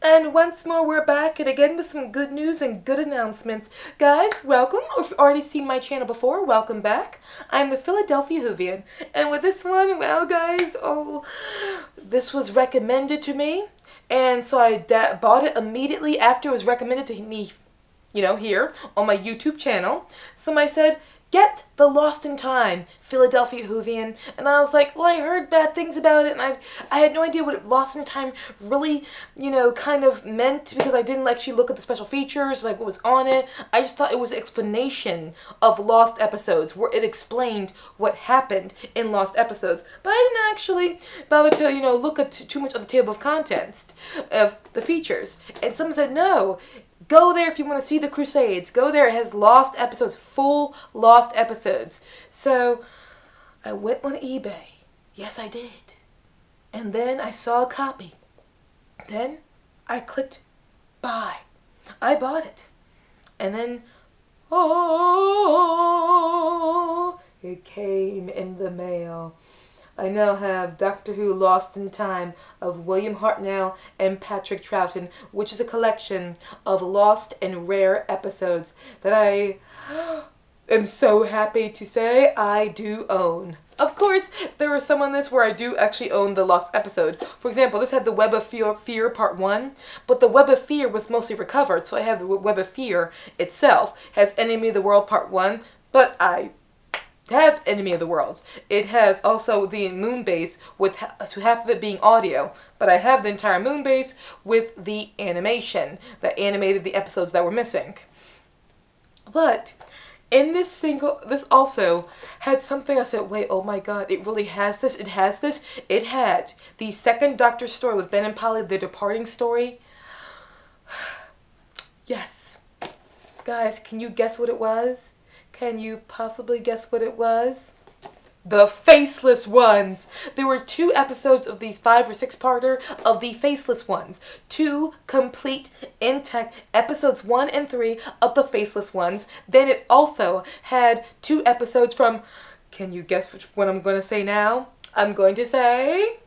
And once more, we're back, and again with some good news and good announcements. Guys, welcome. If you've already seen my channel before, welcome back. I'm the Philadelphia Whovian. And with this one, well, guys, this was recommended to me. And so I bought it immediately after it was recommended to me, here on my YouTube channel. Somebody said, get the Lost in Time Philadelphia Whovian, and I was like, well, I heard bad things about it, and I had no idea what Lost in Time really, kind of meant, because I didn't actually look at the special features, like what was on it. I just thought it was an explanation of lost episodes, where it explained what happened in lost episodes, but I didn't actually bother to, look at too much of the table of contents of the features. And someone said, no, go there if you want to see the Crusades. Go there. It has lost episodes, full lost episodes. So I went on eBay. Yes, I did. And then I saw a copy. Then I clicked buy. I bought it. And then, it came in the mail. I now have Doctor Who Lost in Time of William Hartnell and Patrick Troughton, which is a collection of lost and rare episodes that I am so happy to say I do own. Of course, there are some on this where I do actually own the lost episode. For example, this had the Web of Fear Part 1, but the Web of Fear was mostly recovered, so I have the Web of Fear itself. It has Enemy of the World Part 1, but I has Enemy of the World. It has also the moon base with half of it being audio, but I have the entire moon base with the animation that animated the episodes that were missing. But in this also had something I said, wait, oh my god, it really has this? It has this? It had the second Doctor story with Ben and Polly, the departing story. Yes. Guys, can you guess what it was? Can you possibly guess what it was? The Faceless Ones. There were 2 episodes of these 5 or 6-parter of the Faceless Ones. 2 complete, intact episodes 1 and 3 of the Faceless Ones. Then it also had 2 episodes from, can you guess which one I'm going to say now? I'm going to say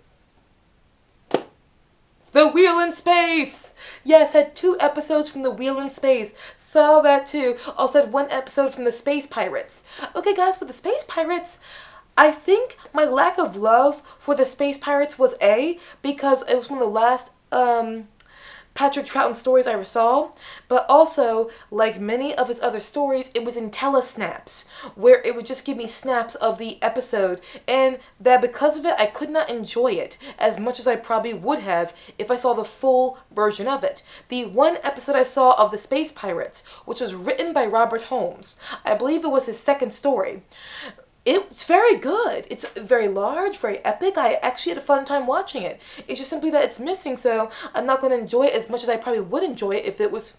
The Wheel in Space. Yes, had 2 episodes from The Wheel in Space. Saw that too. Also had 1 episode from the Space Pirates. Okay, guys, for the Space Pirates, I think my lack of love for the Space Pirates was because it was one of the last Patrick Troughton stories I ever saw, but also, like many of his other stories, it was in telesnaps, where it would just give me snaps of the episode, and that because of it, I could not enjoy it as much as I probably would have if I saw the full version of it. The 1 episode I saw of the Space Pirates, which was written by Robert Holmes, I believe it was his 2nd story. It's very good. It's very large, very epic. I actually had a fun time watching it. It's just simply that it's missing, so I'm not going to enjoy it as much as I probably would enjoy it if it was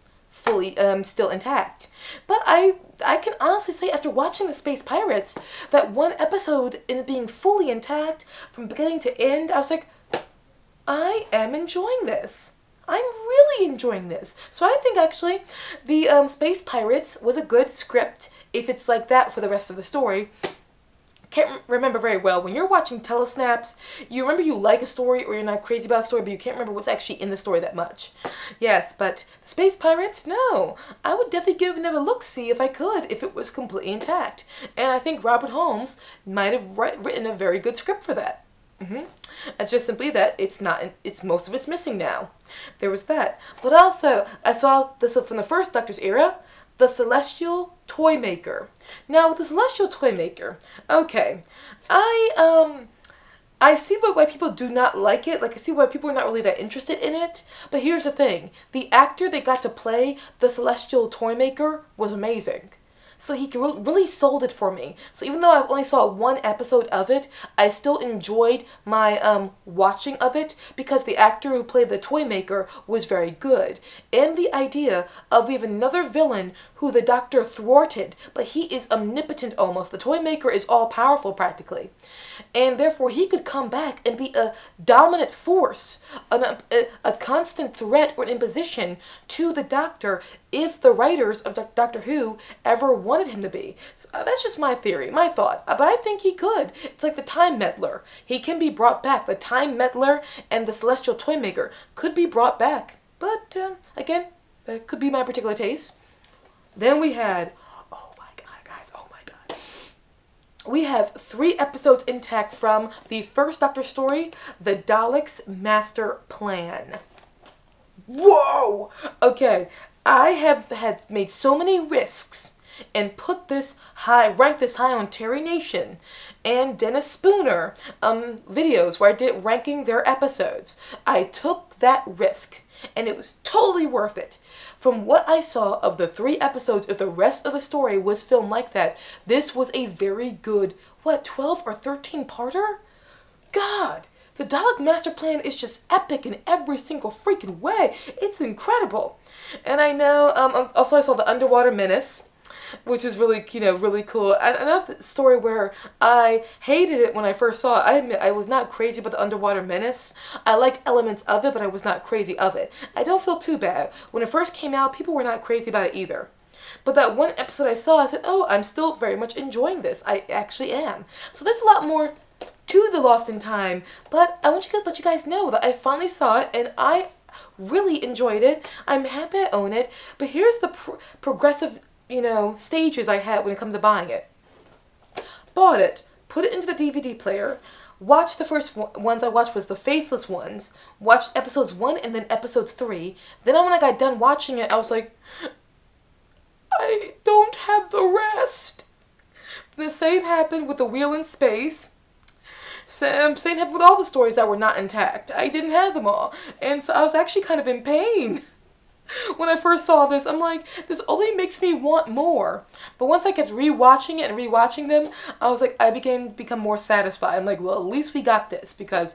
fully still intact. But I can honestly say, after watching the Space Pirates, that 1 episode in it being fully intact from beginning to end, I was like, I am enjoying this. I'm really enjoying this. So I think actually the Space Pirates was a good script if it's like that for the rest of the story. Can't remember very well. When you're watching telesnaps, you remember you like a story or you're not crazy about a story, but you can't remember what's actually in the story that much. Yes, but Space Pirates, no. I would definitely give it another look-see if I could, if it was completely intact. And I think Robert Holmes might have written a very good script for that. It's just simply that most of it's missing now. There was that. But also, I saw this from the first Doctor's era, the Celestial Toymaker. Now, with the Celestial Toymaker, okay, I see why people do not like it. Like, I see why people are not really that interested in it. But here's the thing. The actor that got to play the Celestial Toymaker was amazing. So he really sold it for me. So even though I only saw 1 episode of it, I still enjoyed my watching of it because the actor who played the Toymaker was very good. And the idea of we have another villain who the Doctor thwarted, but he is omnipotent almost. The Toymaker is all-powerful practically. And therefore he could come back and be a dominant force, a constant threat or an imposition to the Doctor if the writers of Doctor Who ever wanted him to be. So, that's just my theory, my thought. But I think he could. It's like the Time Meddler. He can be brought back. The Time Meddler and the Celestial Toymaker could be brought back But, again, that could be my particular taste. Then we had, oh my god, guys, oh my god. We have 3 episodes intact from the first Doctor story, The Daleks' Master Plan. Whoa! Okay, I have made so many risks and ranked this high on Terry Nation and Dennis Spooner videos where I did ranking their episodes. I took that risk, and it was totally worth it. From what I saw of the 3 episodes, if the rest of the story was filmed like that, this was a very good, 12 or 13-parter? God! The Dalek Master Plan is just epic in every single freaking way. It's incredible. And I know, also I saw The Underwater Menace, which is really, really cool. Another story where I hated it when I first saw it. I admit I was not crazy about The Underwater Menace. I liked elements of it, but I was not crazy of it. I don't feel too bad. When it first came out, people were not crazy about it either. But that one episode I saw, I said, oh, I'm still very much enjoying this. I actually am. So there's a lot more to the Lost in Time, but I want to let you guys know that I finally saw it, and I really enjoyed it. I'm happy I own it, but here's the progressive, stages I had when it comes to buying it. Bought it, put it into the DVD player, watched the first ones I watched was the Faceless ones, watched episodes 1 and then episodes 3, then when I got done watching it, I was like, I don't have the rest. The same happened with The Wheel in Space. Same happened with all the stories that were not intact. I didn't have them all. And so I was actually kind of in pain. When I first saw this, I'm like, this only makes me want more. But once I kept rewatching it and rewatching them, I was like, I become more satisfied. I'm like, well, at least we got this, because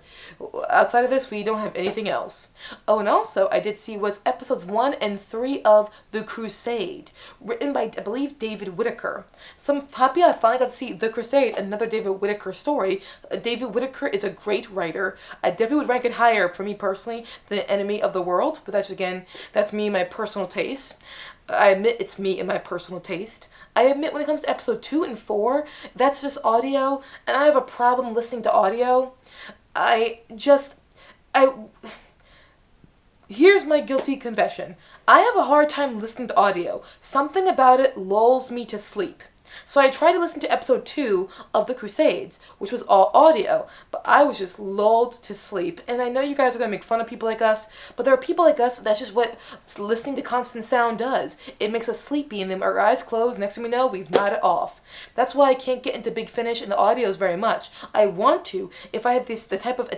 outside of this, we don't have anything else. Oh, and also, I did see was episodes 1 and 3 of The Crusade, written by, I believe, David Whitaker. So I'm happy I finally got to see The Crusade, another David Whitaker story. David Whitaker is a great writer. I definitely would rank it higher, for me personally, than Enemy of the World, but that's, again, that's me, my personal taste. I admit it's me and my personal taste. I admit when it comes to episode 2 and 4, that's just audio, and I have a problem listening to audio. Here's my guilty confession. I have a hard time listening to audio. Something about it lulls me to sleep. So I tried to listen to episode 2 of The Crusades, which was all audio, but I was just lulled to sleep. And I know you guys are going to make fun of people like us, but there are people like us, that's just what listening to constant sound does. It makes us sleepy, and then our eyes close, next thing we know, we've nodded off. That's why I can't get into Big Finish and the audios very much. I want to, if I had the type of,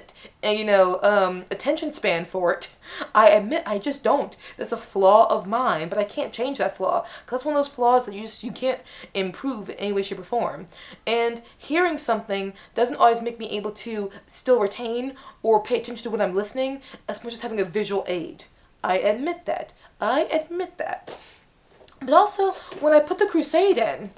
attention span for it. I admit I just don't. That's a flaw of mine, but I can't change that flaw, because that's one of those flaws that you can't improve in any way, shape, or form. And hearing something doesn't always make me able to still retain or pay attention to what I'm listening as much as having a visual aid. I admit that. But also, when I put The Crusade in,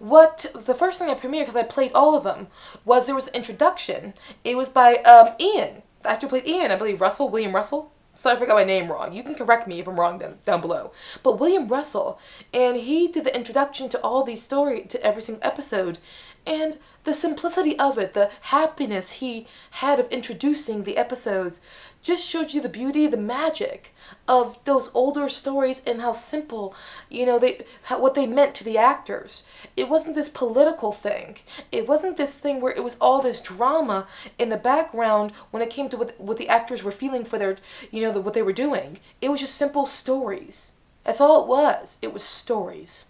the first thing I premiered, because I played all of them, was there was an introduction. It was by Ian. The actor played Ian, I believe, William Russell. Sorry if I got my name wrong. You can correct me if I'm wrong down below. But William Russell, and he did the introduction to all these stories, to every single episode, and the simplicity of it, the happiness he had of introducing the episodes, just showed you the beauty, the magic of those older stories and how simple, what they meant to the actors. It wasn't this political thing. It wasn't this thing where it was all this drama in the background when it came to what the actors were feeling for their, what they were doing. It was just simple stories. That's all it was. It was stories.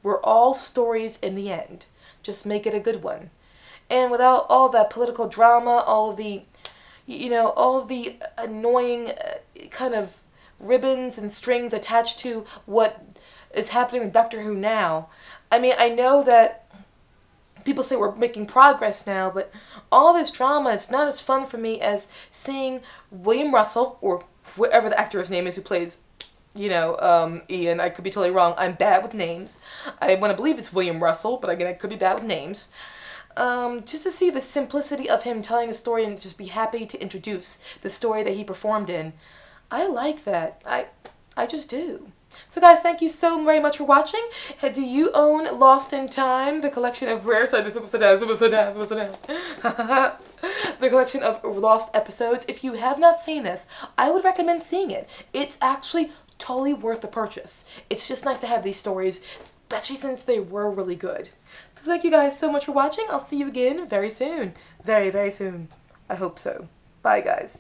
We're all stories in the end. Just make it a good one. And without all that political drama, all of the annoying kind of ribbons and strings attached to what is happening with Doctor Who now. I mean, I know that people say we're making progress now, but all this drama is not as fun for me as seeing William Russell, or whatever the actor's name is who plays, Ian. I could be totally wrong. I'm bad with names. I want to believe it's William Russell, but again, I could be bad with names. Just to see the simplicity of him telling a story and just be happy to introduce the story that he performed in. I like that. I just do. So guys, thank you so very much for watching. Do you own Lost in Time, the collection of rare... the collection of lost episodes. If you have not seen this, I would recommend seeing it. It's actually totally worth the purchase. It's just nice to have these stories, especially since they were really good. So thank you guys so much for watching. I'll see you again very soon. Very, very soon. I hope so. Bye, guys.